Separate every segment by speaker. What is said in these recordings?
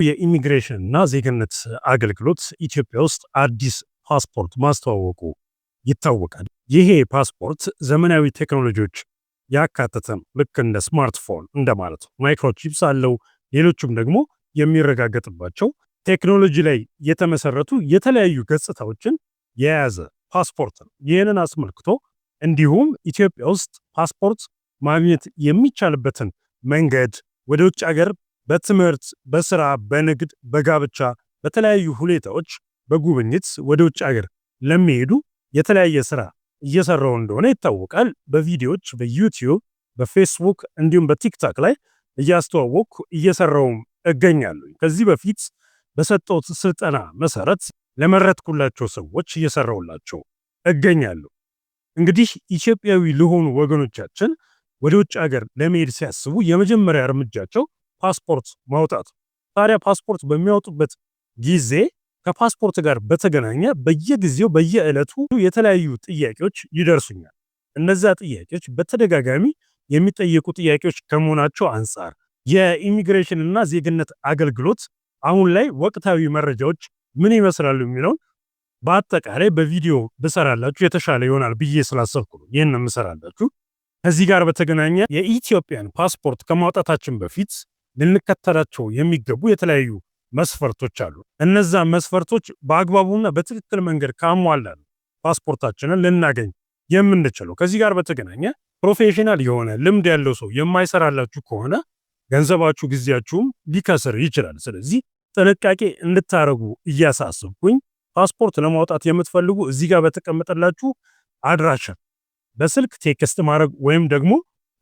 Speaker 1: የኢሚግሬሽን እና ዜግነት አገልግሎት ኢትዮጵያ ውስጥ አዲስ ፓስፖርት ማስተዋወቁ ይታወቃል። ይሄ ፓስፖርት ዘመናዊ ቴክኖሎጂዎች ያካተተም ልክ እንደ ስማርትፎን እንደማለት ነው። ማይክሮቺፕስ አለው። ሌሎችም ደግሞ የሚረጋገጥባቸው ቴክኖሎጂ ላይ የተመሰረቱ የተለያዩ ገጽታዎችን የያዘ ፓስፖርት ነው። ይህንን አስመልክቶ እንዲሁም ኢትዮጵያ ውስጥ ፓስፖርት ማግኘት የሚቻልበትን መንገድ ወደ ውጭ ሀገር በትምህርት፣ በስራ፣ በንግድ፣ በጋብቻ በተለያዩ ሁኔታዎች በጉብኝት ወደ ውጭ ሀገር ለሚሄዱ የተለያየ ስራ እየሰራው እንደሆነ ይታወቃል። በቪዲዮዎች በዩቲዩብ፣ በፌስቡክ እንዲሁም በቲክታክ ላይ እያስተዋወቅኩ እየሰራው እገኛለሁ። ከዚህ በፊት በሰጠሁት ስልጠና መሰረት ለመረጥኩላቸው ሰዎች እየሰራውላቸው እገኛለሁ። እንግዲህ ኢትዮጵያዊ ለሆኑ ወገኖቻችን ወደ ውጭ ሀገር ለመሄድ ሲያስቡ የመጀመሪያ እርምጃቸው ፓስፖርት ማውጣት። ታዲያ ፓስፖርት በሚያወጡበት ጊዜ ከፓስፖርት ጋር በተገናኘ በየጊዜው በየዕለቱ የተለያዩ ጥያቄዎች ይደርሱኛል። እነዛ ጥያቄዎች በተደጋጋሚ የሚጠየቁ ጥያቄዎች ከመሆናቸው አንጻር የኢሚግሬሽን እና ዜግነት አገልግሎት አሁን ላይ ወቅታዊ መረጃዎች ምን ይመስላሉ የሚለውን በአጠቃላይ በቪዲዮ ብሰራላችሁ የተሻለ ይሆናል ብዬ ስላሰብኩ ነው ይህን የምሰራላችሁ። ከዚህ ጋር በተገናኘ የኢትዮጵያን ፓስፖርት ከማውጣታችን በፊት ልንከተላቸው የሚገቡ የተለያዩ መስፈርቶች አሉ። እነዛ መስፈርቶች በአግባቡና በትክክል መንገድ ካሟላን ፓስፖርታችንን ልናገኝ የምንችለው። ከዚህ ጋር በተገናኘ ፕሮፌሽናል የሆነ ልምድ ያለው ሰው የማይሰራላችሁ ከሆነ ገንዘባችሁ፣ ጊዜያችሁም ሊከስር ይችላል። ስለዚህ ጥንቃቄ እንድታረጉ እያሳስብኩኝ ፓስፖርት ለማውጣት የምትፈልጉ እዚህ ጋር በተቀመጠላችሁ አድራሻ በስልክ ቴክስት ማድረግ ወይም ደግሞ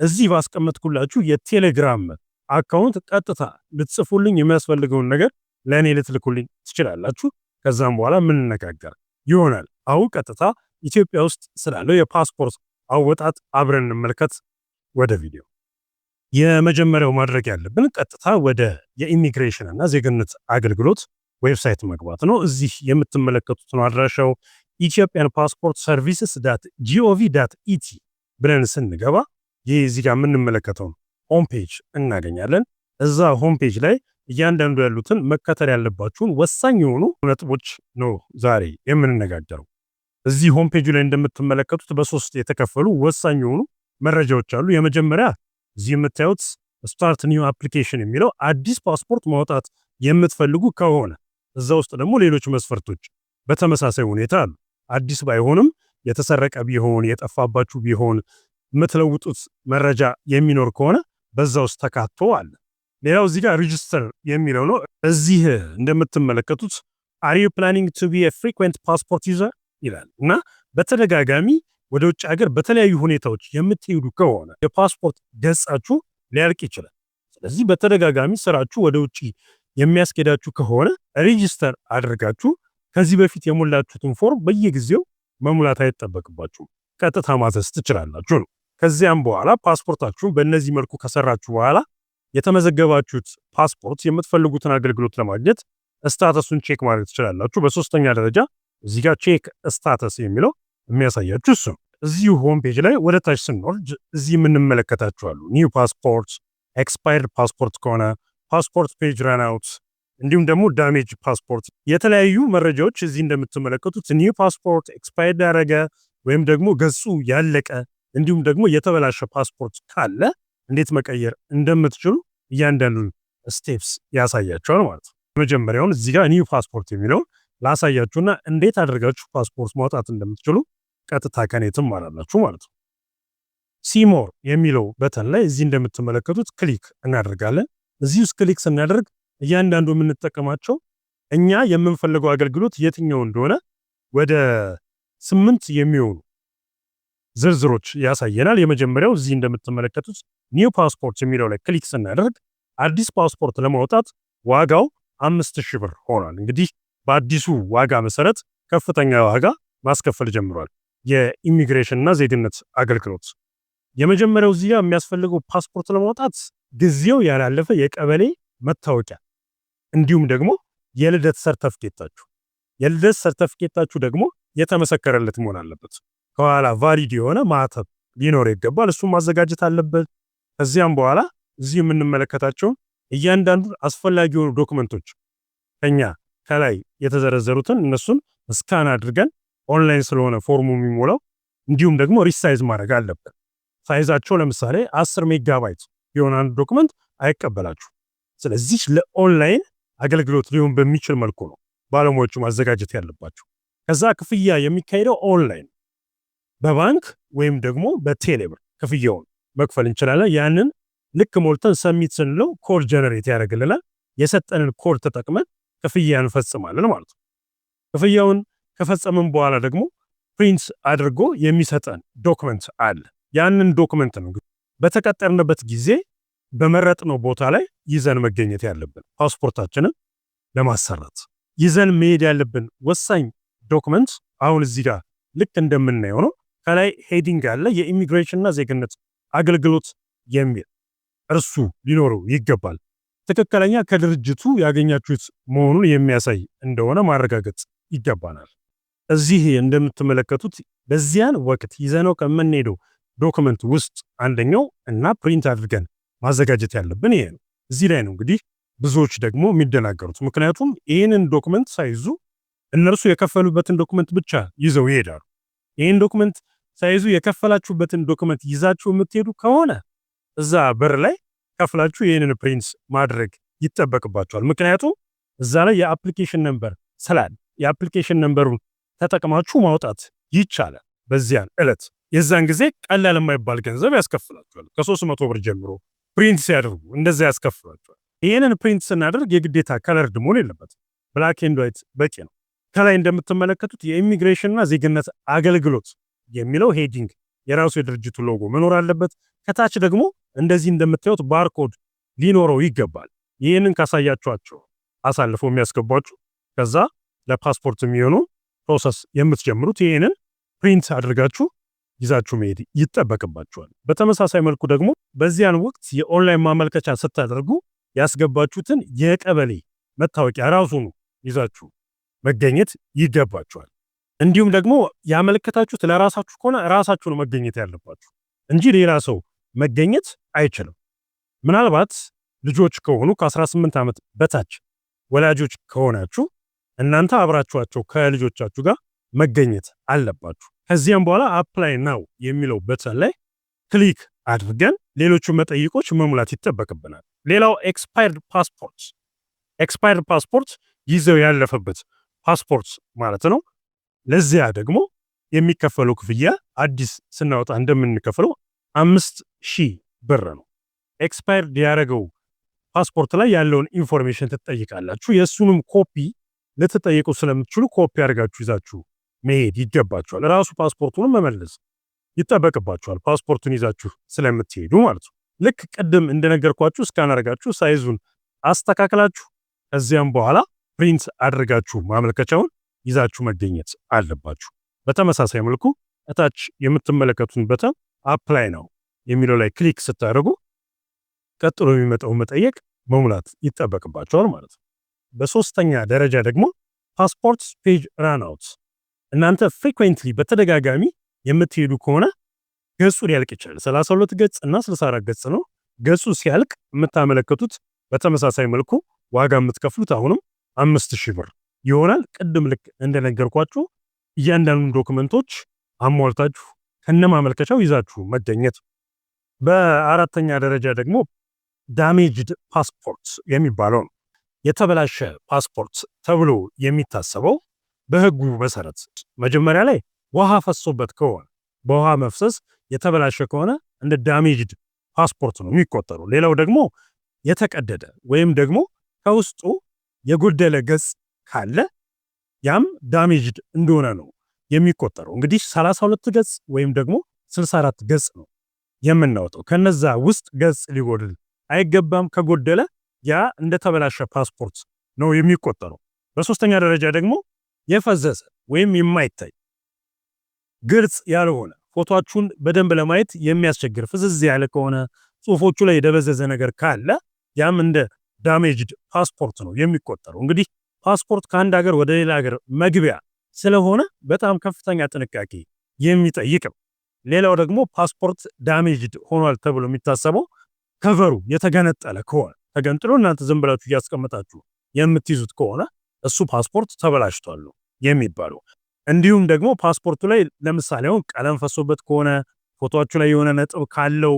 Speaker 1: እዚህ ባስቀመጥኩላችሁ የቴሌግራም አካውንት ቀጥታ ልትጽፉልኝ የሚያስፈልገውን ነገር ለእኔ ልትልኩልኝ ትችላላችሁ። ከዛም በኋላ የምንነጋገር ይሆናል። አሁን ቀጥታ ኢትዮጵያ ውስጥ ስላለው የፓስፖርት አወጣጥ አብረን እንመልከት። ወደ ቪዲዮ የመጀመሪያው ማድረግ ያለብን ቀጥታ ወደ የኢሚግሬሽን እና ዜግነት አገልግሎት ዌብሳይት መግባት ነው። እዚህ የምትመለከቱት ነው አድራሻው ኢትዮጵያን ፓስፖርት services.gov.et ብለን ስንገባ ይህ እዚህ ጋር የምንመለከተው ሆም ፔጅ እናገኛለን። እዛ ሆም ፔጅ ላይ እያንዳንዱ ያሉትን መከተል ያለባችሁን ወሳኝ የሆኑ ነጥቦች ነው ዛሬ የምንነጋገረው። እዚህ ሆም ፔጁ ላይ እንደምትመለከቱት በሶስት የተከፈሉ ወሳኝ የሆኑ መረጃዎች አሉ። የመጀመሪያ እዚህ የምታዩት ስታርት ኒው አፕሊኬሽን የሚለው አዲስ ፓስፖርት ማውጣት የምትፈልጉ ከሆነ እዛ ውስጥ ደግሞ ሌሎች መስፈርቶች በተመሳሳይ ሁኔታ አሉ። አዲስ ባይሆንም የተሰረቀ ቢሆን የጠፋባችሁ ቢሆን የምትለውጡት መረጃ የሚኖር ከሆነ በዛ ውስጥ ተካቶ አለ። ሌላው እዚህ ጋር ሬጂስተር የሚለው ነው። እዚህ እንደምትመለከቱት are you planning to be a frequent passport user ይላል እና በተደጋጋሚ ወደ ውጭ ሀገር በተለያዩ ሁኔታዎች የምትሄዱ ከሆነ የፓስፖርት ገጻችሁ ሊያልቅ ይችላል። ስለዚህ በተደጋጋሚ ስራችሁ ወደ ውጭ የሚያስኬዳችሁ ከሆነ ሬጂስተር አድርጋችሁ ከዚህ በፊት የሞላችሁትን ፎርም በየጊዜው መሙላት አይጠበቅባችሁ፣ ቀጥታ ማዘዝ ትችላላችሁ ነው። ከዚያም በኋላ ፓስፖርታችሁን በእነዚህ መልኩ ከሰራችሁ በኋላ የተመዘገባችሁት ፓስፖርት የምትፈልጉትን አገልግሎት ለማግኘት ስታተሱን ቼክ ማድረግ ትችላላችሁ። በሶስተኛ ደረጃ እዚህ ጋር ቼክ ስታተስ የሚለው የሚያሳያችሁ እሱ። እዚሁ ሆም ፔጅ ላይ ወደ ታች ስንወርድ እዚህ የምንመለከታችሁ አሉ። ኒው ፓስፖርት፣ ኤክስፓየርድ ፓስፖርት ከሆነ ፓስፖርት ፔጅ ራን አውት፣ እንዲሁም ደግሞ ዳሜጅ ፓስፖርት፣ የተለያዩ መረጃዎች እዚህ እንደምትመለከቱት ኒው ፓስፖርት፣ ኤክስፓየርድ ያደረገ ወይም ደግሞ ገጹ ያለቀ እንዲሁም ደግሞ የተበላሸ ፓስፖርት ካለ እንዴት መቀየር እንደምትችሉ እያንዳንዱን ስቴፕስ ያሳያችኋል ማለት ነው። መጀመሪያውን እዚህ ጋር ኒው ፓስፖርት የሚለውን ላሳያችሁና እንዴት አድርጋችሁ ፓስፖርት ማውጣት እንደምትችሉ ቀጥታ ከኔ ትማራላችሁ ማለት ነው። ሲሞር የሚለው በተን ላይ እዚህ እንደምትመለከቱት ክሊክ እናደርጋለን። እዚህ ውስጥ ክሊክ ስናደርግ እያንዳንዱ የምንጠቀማቸው እኛ የምንፈልገው አገልግሎት የትኛው እንደሆነ ወደ 8 የሚሆኑ ዝርዝሮች ያሳየናል። የመጀመሪያው እዚህ እንደምትመለከቱት ኒው ፓስፖርት የሚለው ላይ ክሊክ ስናደርግ አዲስ ፓስፖርት ለማውጣት ዋጋው 5000 ብር ሆኗል። እንግዲህ በአዲሱ ዋጋ መሰረት ከፍተኛ ዋጋ ማስከፈል ጀምሯል የኢሚግሬሽን እና ዜግነት አገልግሎት። የመጀመሪያው እዚህ ጋር የሚያስፈልገው ፓስፖርት ለማውጣት ጊዜው ያላለፈ የቀበሌ መታወቂያ እንዲሁም ደግሞ የልደት ሰርተፊኬታችሁ ደግሞ የተመሰከረለት መሆን አለበት። ከኋላ ቫሊድ የሆነ ማህተም ሊኖር ይገባል። እሱም ማዘጋጀት አለበት። ከዚያም በኋላ እዚህ የምንመለከታቸው እያንዳንዱ አስፈላጊ የሆኑ ዶክመንቶች ከኛ ከላይ የተዘረዘሩትን እነሱን ስካን አድርገን ኦንላይን ስለሆነ ፎርሙ የሚሞላው እንዲሁም ደግሞ ሪሳይዝ ማድረግ አለብን። ሳይዛቸው ለምሳሌ 10 ሜጋባይት የሆነ አንድ ዶክመንት አይቀበላችሁ። ስለዚህ ለኦንላይን አገልግሎት ሊሆን በሚችል መልኩ ነው ባለሙያዎቹ ማዘጋጀት ያለባቸው። ከዛ ክፍያ የሚካሄደው ኦንላይን በባንክ ወይም ደግሞ በቴሌብር ክፍያውን መክፈል እንችላለን። ያንን ልክ ሞልተን ሰሚት ስንለው ኮድ ጀነሬት ያደርግልናል። የሰጠንን ኮድ ተጠቅመን ክፍያ እንፈጽማለን ማለት ነው። ክፍያውን ከፈጸምን በኋላ ደግሞ ፕሪንት አድርጎ የሚሰጠን ዶክመንት አለ። ያንን ዶክመንት ነው በተቀጠርንበት ጊዜ በመረጥነው ቦታ ላይ ይዘን መገኘት ያለብን። ፓስፖርታችንን ለማሰራት ይዘን መሄድ ያለብን ወሳኝ ዶክመንት አሁን እዚህ ጋር ልክ እንደምናየው ነው። ከላይ ሄዲንግ አለ፣ የኢሚግሬሽንና ዜግነት አገልግሎት የሚል እርሱ ሊኖረው ይገባል። ትክክለኛ ከድርጅቱ ያገኛችሁት መሆኑን የሚያሳይ እንደሆነ ማረጋገጥ ይገባናል። እዚህ እንደምትመለከቱት በዚያን ወቅት ይዘነው ከምንሄደው ዶክመንት ውስጥ አንደኛው እና ፕሪንት አድርገን ማዘጋጀት ያለብን ይሄ ነው። እዚህ ላይ ነው እንግዲህ ብዙዎች ደግሞ የሚደናገሩት። ምክንያቱም ይህንን ዶክመንት ሳይዙ እነርሱ የከፈሉበትን ዶክመንት ብቻ ይዘው ይሄዳሉ። ይህን ዶክመንት ሳይዙ የከፈላችሁበትን ዶክመንት ይዛችሁ የምትሄዱ ከሆነ እዛ በር ላይ ከፍላችሁ ይህንን ፕሪንት ማድረግ ይጠበቅባቸዋል። ምክንያቱም እዛ ላይ የአፕሊኬሽን ነምበር ስላለ የአፕሊኬሽን ነምበሩን ተጠቅማችሁ ማውጣት ይቻላል። በዚያን ዕለት የዛን ጊዜ ቀላል የማይባል ገንዘብ ያስከፍላችኋል። ከ300 ብር ጀምሮ ፕሪንት ሲያደርጉ እንደዛ ያስከፍላችኋል። ይህንን ፕሪንት ስናደርግ የግዴታ ከለርድ መሆን የለበትም። ብላክ ኤንድ ዋይት በቂ ነው። ከላይ እንደምትመለከቱት የኢሚግሬሽንና ዜግነት አገልግሎት የሚለው ሄዲንግ የራሱ የድርጅቱ ሎጎ መኖር አለበት። ከታች ደግሞ እንደዚህ እንደምታዩት ባርኮድ ሊኖረው ይገባል። ይህንን ካሳያችኋቸው አሳልፎ የሚያስገባችሁ ከዛ ለፓስፖርት የሚሆኑ ፕሮሰስ የምትጀምሩት ይህንን ፕሪንት አድርጋችሁ ይዛችሁ መሄድ ይጠበቅባችኋል። በተመሳሳይ መልኩ ደግሞ በዚያን ወቅት የኦንላይን ማመልከቻ ስታደርጉ ያስገባችሁትን የቀበሌ መታወቂያ ራሱን ይዛችሁ መገኘት ይገባችኋል። እንዲሁም ደግሞ ያመለከታችሁት ለራሳችሁ ከሆነ ራሳችሁ ነው መገኘት ያለባችሁ እንጂ ሌላ ሰው መገኘት አይችልም። ምናልባት ልጆች ከሆኑ ከ18 ዓመት በታች ወላጆች ከሆናችሁ እናንተ አብራችኋቸው ከልጆቻችሁ ጋር መገኘት አለባችሁ። ከዚያም በኋላ አፕላይ ናው የሚለው በተን ላይ ክሊክ አድርገን ሌሎቹ መጠይቆች መሙላት ይጠበቅብናል። ሌላው ኤክስፓየርድ ፓስፖርት ይዘው ያለፈበት ፓስፖርት ማለት ነው። ለዚያ ደግሞ የሚከፈለው ክፍያ አዲስ ስናወጣ እንደምንከፍለው 5000 ብር ነው። ኤክስፓየርድ ያደረገው ፓስፖርት ላይ ያለውን ኢንፎርሜሽን ትጠይቃላችሁ። የእሱንም ኮፒ ልትጠይቁ ስለምትችሉ ኮፒ አድርጋችሁ ይዛችሁ መሄድ ይገባችኋል። ራሱ ፓስፖርቱንም መመለስ ይጠበቅባችኋል። ፓስፖርቱን ይዛችሁ ስለምትሄዱ ማለት ነው። ልክ ቅድም እንደነገርኳችሁ ስካን አድርጋችሁ ሳይዙን አስተካክላችሁ ከዚያም በኋላ ፕሪንት አድርጋችሁ ማመልከቻውን ይዛችሁ መገኘት አለባችሁ። በተመሳሳይ መልኩ እታች የምትመለከቱን በተን አፕላይ ነው የሚለው ላይ ክሊክ ስታደርጉ ቀጥሎ የሚመጣው መጠየቅ መሙላት ይጠበቅባችኋል ማለት ነው። በሶስተኛ ደረጃ ደግሞ ፓስፖርት ፔጅ ራንአውት። እናንተ ፍሪኩዌንትሊ በተደጋጋሚ የምትሄዱ ከሆነ ገጹ ሊያልቅ ይችላል። 32 ገጽ እና 64 ገጽ ነው። ገጹ ሲያልቅ የምታመለከቱት በተመሳሳይ መልኩ ዋጋ የምትከፍሉት አሁንም 5000 ብር ይሆናል። ቅድም ልክ እንደነገርኳችሁ እያንዳንዱን ዶክመንቶች አሟልታችሁ ከነማመልከቻው ይዛችሁ መገኘት። በአራተኛ ደረጃ ደግሞ ዳሜጅድ ፓስፖርት የሚባለው ነው። የተበላሸ ፓስፖርት ተብሎ የሚታሰበው በሕጉ መሰረት መጀመሪያ ላይ ውሃ ፈሶበት ከሆነ በውሃ መፍሰስ የተበላሸ ከሆነ እንደ ዳሜጅድ ፓስፖርት ነው የሚቆጠረው። ሌላው ደግሞ የተቀደደ ወይም ደግሞ ከውስጡ የጎደለ ገጽ ካለ ያም ዳሜጅድ እንደሆነ ነው የሚቆጠረው። እንግዲህ 32 ገጽ ወይም ደግሞ 64 ገጽ ነው የምናወጣው። ከነዛ ውስጥ ገጽ ሊጎድል አይገባም። ከጎደለ ያ እንደተበላሸ ፓስፖርት ነው የሚቆጠረው። በሶስተኛ ደረጃ ደግሞ የፈዘዘ ወይም የማይታይ ግልጽ ያልሆነ ፎቶአችሁን በደንብ ለማየት የሚያስቸግር ፍዝዝ ያለ ከሆነ ጽሁፎቹ ላይ የደበዘዘ ነገር ካለ ያም እንደ ዳሜጅድ ፓስፖርት ነው የሚቆጠረው። እንግዲህ ፓስፖርት ከአንድ ሀገር ወደ ሌላ ሀገር መግቢያ ስለሆነ በጣም ከፍተኛ ጥንቃቄ የሚጠይቅ ነው። ሌላው ደግሞ ፓስፖርት ዳሜጅድ ሆኗል ተብሎ የሚታሰበው ከቨሩ የተገነጠለ ከሆነ ተገንጥሎ እናንተ ዝም ብላችሁ እያስቀመጣችሁ የምትይዙት ከሆነ እሱ ፓስፖርት ተበላሽቷል የሚባለው። እንዲሁም ደግሞ ፓስፖርቱ ላይ ለምሳሌ አሁን ቀለም ፈሶበት ከሆነ ፎቶአችሁ ላይ የሆነ ነጥብ ካለው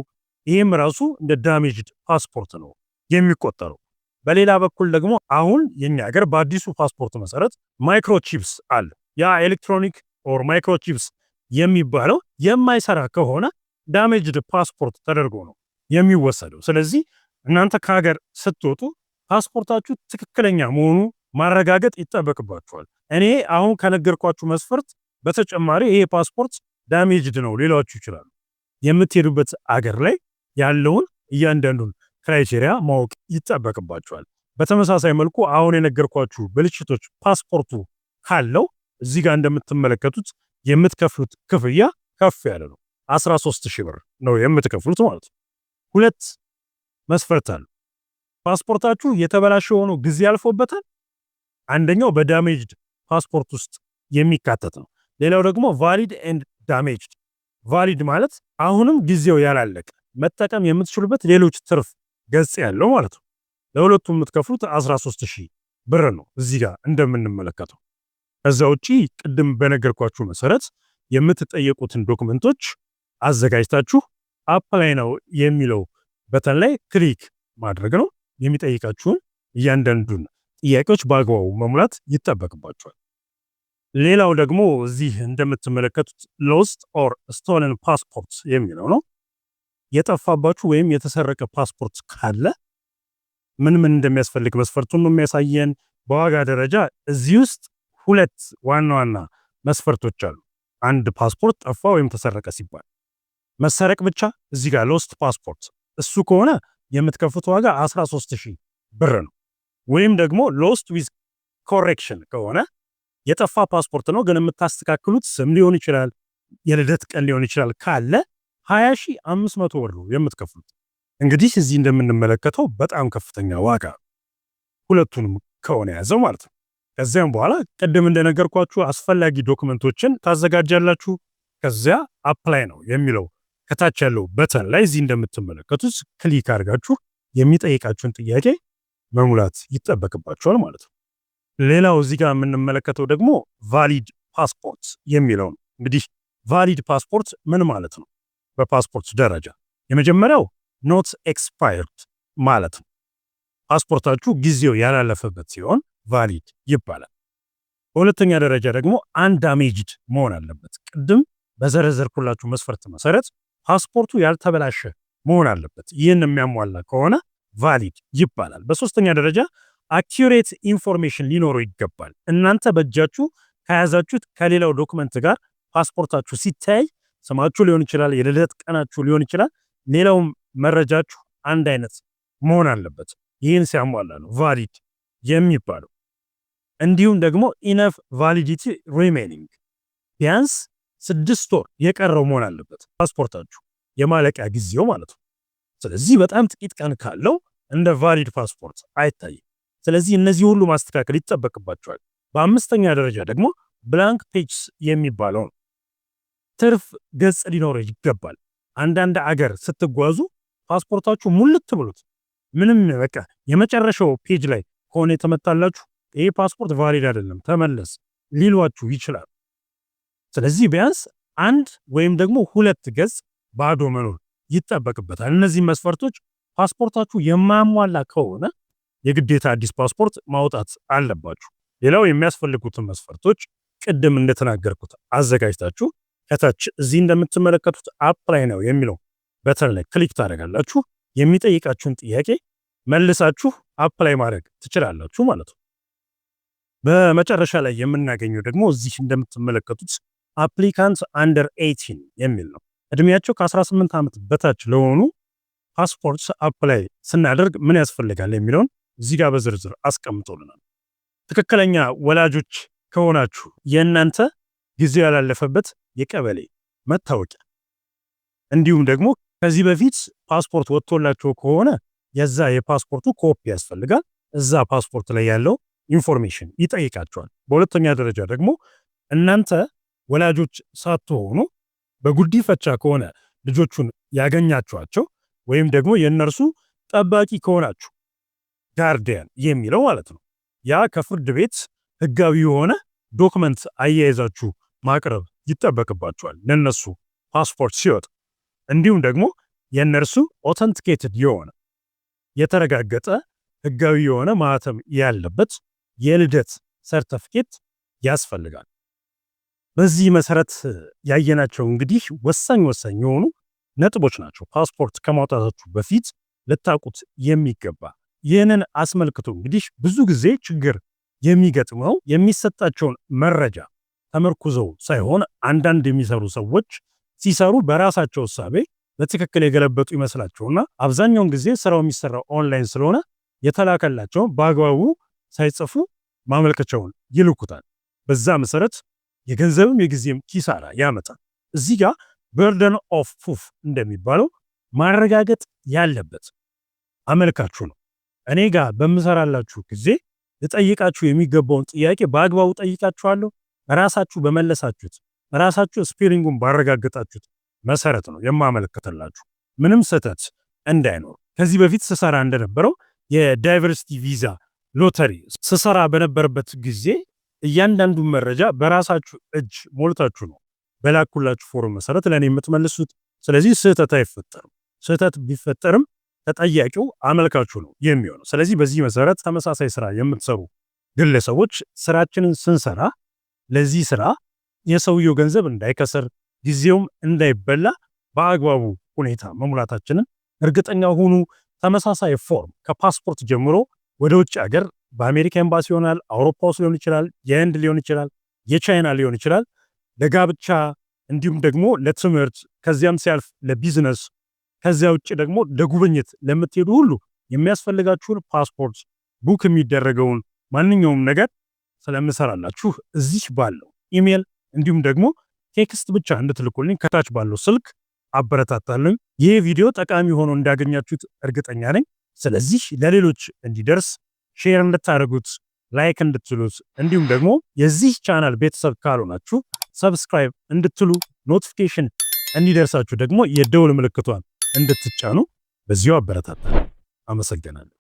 Speaker 1: ይህም ራሱ እንደ ዳሜጅድ ፓስፖርት ነው የሚቆጠረው። በሌላ በኩል ደግሞ አሁን የኛ ሀገር በአዲሱ ፓስፖርት መሰረት ማይክሮቺፕስ አለ። ያ ኤሌክትሮኒክ ኦር ማይክሮቺፕስ የሚባለው የማይሰራ ከሆነ ዳሜጅድ ፓስፖርት ተደርጎ ነው የሚወሰደው። ስለዚህ እናንተ ከሀገር ስትወጡ ፓስፖርታችሁ ትክክለኛ መሆኑ ማረጋገጥ ይጠበቅባችኋል። እኔ አሁን ከነገርኳችሁ መስፈርት በተጨማሪ ይሄ ፓስፖርት ዳሜጅድ ነው ሊሏችሁ ይችላሉ። የምትሄዱበት አገር ላይ ያለውን እያንዳንዱን ክራይቴሪያ ማወቅ ይጠበቅባችኋል። በተመሳሳይ መልኩ አሁን የነገርኳችሁ ብልሽቶች ፓስፖርቱ ካለው እዚህ ጋር እንደምትመለከቱት የምትከፍሉት ክፍያ ከፍ ያለ ነው። 13,000 ብር ነው የምትከፍሉት ማለት ነው። ሁለት መስፈርት አለ። ፓስፖርታችሁ የተበላሸ ሆኖ ጊዜ ያልፎበታል። አንደኛው በዳሜጅድ ፓስፖርት ውስጥ የሚካተት ነው። ሌላው ደግሞ ቫሊድ ኤንድ ዳሜጅድ። ቫሊድ ማለት አሁንም ጊዜው ያላለቀ መጠቀም የምትችሉበት ሌሎች ትርፍ ገጽ ያለው ማለት ነው። ለሁለቱም የምትከፍሉት 13,000 ብር ነው እዚህ ጋር እንደምንመለከተው። ከዛ ውጪ ቅድም በነገርኳችሁ መሰረት የምትጠየቁትን ዶክመንቶች አዘጋጅታችሁ አፕላይ ነው የሚለው በተን ላይ ክሊክ ማድረግ ነው። የሚጠይቃችሁን እያንዳንዱን ጥያቄዎች በአግባቡ መሙላት ይጠበቅባችኋል። ሌላው ደግሞ እዚህ እንደምትመለከቱት ሎስት ኦር ስቶለን ፓስፖርት የሚለው ነው። የጠፋባችሁ ወይም የተሰረቀ ፓስፖርት ካለ ምን እንደሚያስፈልግ መስፈርቱን ነው የሚያሳየን። በዋጋ ደረጃ እዚህ ውስጥ ሁለት ዋና ዋና መስፈርቶች አሉ። አንድ ፓስፖርት ጠፋ ወይም ተሰረቀ ሲባል መሰረቅ ብቻ እዚህ ጋር ሎስት ፓስፖርት እሱ ከሆነ የምትከፍቱት ዋጋ 13,000 ብር ነው። ወይም ደግሞ ሎስት ዊዝ ኮሬክሽን ከሆነ የጠፋ ፓስፖርት ነው ግን የምታስተካክሉት ስም ሊሆን ይችላል፣ የልደት ቀን ሊሆን ይችላል ካለ 20,500 ብር ነው የምትከፍሉት። እንግዲህ እዚህ እንደምንመለከተው በጣም ከፍተኛ ዋጋ ሁለቱንም ከሆነ ያዘው ማለት ነው። ከዚያም በኋላ ቅድም እንደነገርኳችሁ አስፈላጊ ዶክመንቶችን ታዘጋጃላችሁ። ከዚያ አፕላይ ነው የሚለው ከታች ያለው በተን ላይ እዚህ እንደምትመለከቱት ክሊክ አድርጋችሁ የሚጠይቃችሁን ጥያቄ መሙላት ይጠበቅባችኋል ማለት ነው። ሌላው እዚህ ጋር የምንመለከተው ደግሞ ቫሊድ ፓስፖርት የሚለው ነው። እንግዲህ ቫሊድ ፓስፖርት ምን ማለት ነው? በፓስፖርት ደረጃ የመጀመሪያው ኖት ኤክስፓየርድ ማለት ነው። ፓስፖርታችሁ ጊዜው ያላለፈበት ሲሆን ቫሊድ ይባላል። በሁለተኛ ደረጃ ደግሞ አንዳሜጅድ መሆን አለበት። ቅድም በዘረዘርኩላችሁ መስፈርት መሰረት ፓስፖርቱ ያልተበላሸ መሆን አለበት። ይህን የሚያሟላ ከሆነ ቫሊድ ይባላል። በሶስተኛ ደረጃ አኪዩሬት ኢንፎርሜሽን ሊኖረው ይገባል። እናንተ በእጃችሁ ከያዛችሁት ከሌላው ዶክመንት ጋር ፓስፖርታችሁ ሲታይ ስማችሁ ሊሆን ይችላል፣ የልደት ቀናችሁ ሊሆን ይችላል፣ ሌላውም መረጃችሁ አንድ አይነት መሆን አለበት። ይህን ሲያሟላ ነው ቫሊድ የሚባለው። እንዲሁም ደግሞ ኢነፍ ቫሊዲቲ ሪሜኒንግ ቢያንስ 6 ወር የቀረው መሆን አለበት ፓስፖርታችሁ የማለቂያ ጊዜው ማለት ነው። ስለዚህ በጣም ጥቂት ቀን ካለው እንደ ቫሊድ ፓስፖርት አይታይም። ስለዚህ እነዚህ ሁሉ ማስተካከል ይጠበቅባቸዋል። በአምስተኛ ደረጃ ደግሞ ብላንክ ፔጅስ የሚባለው ነው። ትርፍ ገጽ ሊኖረው ይገባል። አንዳንድ አገር ስትጓዙ ፓስፖርታችሁ ሙልት ብሉት ምንም በቃ የመጨረሻው ፔጅ ላይ ከሆነ የተመታላችሁ ይሄ ፓስፖርት ቫሊድ አይደለም ተመለስ ሊሏችሁ ይችላል። ስለዚህ ቢያንስ አንድ ወይም ደግሞ 2 ገጽ ባዶ መኖር ይጠበቅበታል። እነዚህ መስፈርቶች ፓስፖርታችሁ የማያሟላ ከሆነ የግዴታ አዲስ ፓስፖርት ማውጣት አለባችሁ። ሌላው የሚያስፈልጉትን መስፈርቶች ቅድም እንደተናገርኩት አዘጋጅታችሁ ከታች እዚህ እንደምትመለከቱት አፕላይ ነው የሚለው በተን ላይ ክሊክ ታደርጋላችሁ። የሚጠይቃችሁን ጥያቄ መልሳችሁ አፕላይ ማድረግ ትችላላችሁ ማለት ነው። በመጨረሻ ላይ የምናገኘው ደግሞ እዚህ እንደምትመለከቱት አፕሊካንት አንደር 18 የሚል ነው። እድሜያቸው ከ18 ዓመት በታች ለሆኑ ፓስፖርት አፕላይ ስናደርግ ምን ያስፈልጋል የሚለውን እዚህ ጋር በዝርዝር አስቀምጦልናል። ትክክለኛ ወላጆች ከሆናችሁ የእናንተ ጊዜው ያላለፈበት የቀበሌ መታወቂያ እንዲሁም ደግሞ ከዚህ በፊት ፓስፖርት ወጥቶላችሁ ከሆነ የዛ የፓስፖርቱ ኮፒ ያስፈልጋል። እዛ ፓስፖርት ላይ ያለው ኢንፎርሜሽን ይጠይቃቸዋል። በሁለተኛ ደረጃ ደግሞ እናንተ ወላጆች ሳትሆኑ በጉዲፈቻ ከሆነ ልጆቹን ያገኛችኋቸው ወይም ደግሞ የእነርሱ ጠባቂ ከሆናችሁ ጋርዲያን የሚለው ማለት ነው። ያ ከፍርድ ቤት ህጋዊ የሆነ ዶክመንት አያይዛችሁ ማቅረብ ይጠበቅባችኋል ለነሱ ፓስፖርት ሲወጣ። እንዲሁም ደግሞ የነርሱ ኦተንቲኬትድ የሆነ የተረጋገጠ ህጋዊ የሆነ ማህተም ያለበት የልደት ሰርተፊኬት ያስፈልጋል። በዚህ መሰረት ያየናቸው እንግዲህ ወሳኝ የሆኑ ነጥቦች ናቸው ፓስፖርት ከማውጣታችሁ በፊት ልታውቁት የሚገባ። ይህንን አስመልክቶ እንግዲህ ብዙ ጊዜ ችግር የሚገጥመው የሚሰጣቸውን መረጃ ተመርኩዘው ሳይሆን አንዳንድ የሚሰሩ ሰዎች ሲሰሩ በራሳቸው ሐሳቤ በትክክል የገለበጡ ይመስላቸውና አብዛኛውን ጊዜ ስራው የሚሰራው ኦንላይን ስለሆነ የተላከላቸው በአግባቡ ሳይጽፉ ማመልከቻውን ይልኩታል። በዛ መሰረት የገንዘብም የጊዜም ኪሳራ ያመጣል። እዚህ ጋር በርደን ኦፍ ፕሩፍ እንደሚባለው ማረጋገጥ ያለበት አመልካቹ ነው። እኔ ጋር በምሰራላችሁ ጊዜ ልጠይቃችሁ የሚገባውን ጥያቄ በአግባቡ ጠይቃችኋለሁ። ራሳችሁ በመለሳችሁት ራሳችሁ ስፔሊንጉን ባረጋገጣችሁት መሰረት ነው የማመለከተላችሁ፣ ምንም ስህተት እንዳይኖር። ከዚህ በፊት ስሰራ እንደነበረው የዳይቨርሲቲ ቪዛ ሎተሪ ስሰራ በነበረበት ጊዜ እያንዳንዱ መረጃ በራሳችሁ እጅ ሞልታችሁ ነው በላኩላችሁ ፎርም መሰረት ለኔ የምትመልሱት። ስለዚህ ስህተት አይፈጠርም። ስህተት ቢፈጠርም ተጠያቂው አመልካቹ ነው የሚሆነው። ስለዚህ በዚህ መሰረት ተመሳሳይ ስራ የምትሰሩ ግለሰቦች ስራችንን ስንሰራ ለዚህ ስራ የሰውየው ገንዘብ እንዳይከስር ጊዜውም እንዳይበላ በአግባቡ ሁኔታ መሙላታችንን እርግጠኛ ሁኑ። ተመሳሳይ ፎርም ከፓስፖርት ጀምሮ ወደ ውጭ ሀገር በአሜሪካ ኤምባሲ ይሆናል፣ አውሮፓ ውስጥ ሊሆን ይችላል፣ የህንድ ሊሆን ይችላል፣ የቻይና ሊሆን ይችላል፣ ለጋብቻ እንዲሁም ደግሞ ለትምህርት ከዚያም ሲያልፍ ለቢዝነስ ከዚያ ውጭ ደግሞ ለጉብኝት ለምትሄዱ ሁሉ የሚያስፈልጋችሁን ፓስፖርት ቡክ የሚደረገውን ማንኛውም ነገር ስለምሰራላችሁ እዚህ ባለው ኢሜል እንዲሁም ደግሞ ቴክስት ብቻ እንድትልኩልኝ ከታች ባለው ስልክ አበረታታለሁ። ይህ ቪዲዮ ጠቃሚ ሆኖ እንዳገኛችሁት እርግጠኛ ነኝ። ስለዚህ ለሌሎች እንዲደርስ ሼር እንድታደርጉት፣ ላይክ እንድትሉት እንዲሁም ደግሞ የዚህ ቻናል ቤተሰብ ካልሆናችሁ ሰብስክራይብ እንድትሉ ኖቲፊኬሽን እንዲደርሳችሁ ደግሞ የደውል ምልክቷን እንድትጫኑ በዚሁ አበረታታለሁ። አመሰግናለሁ።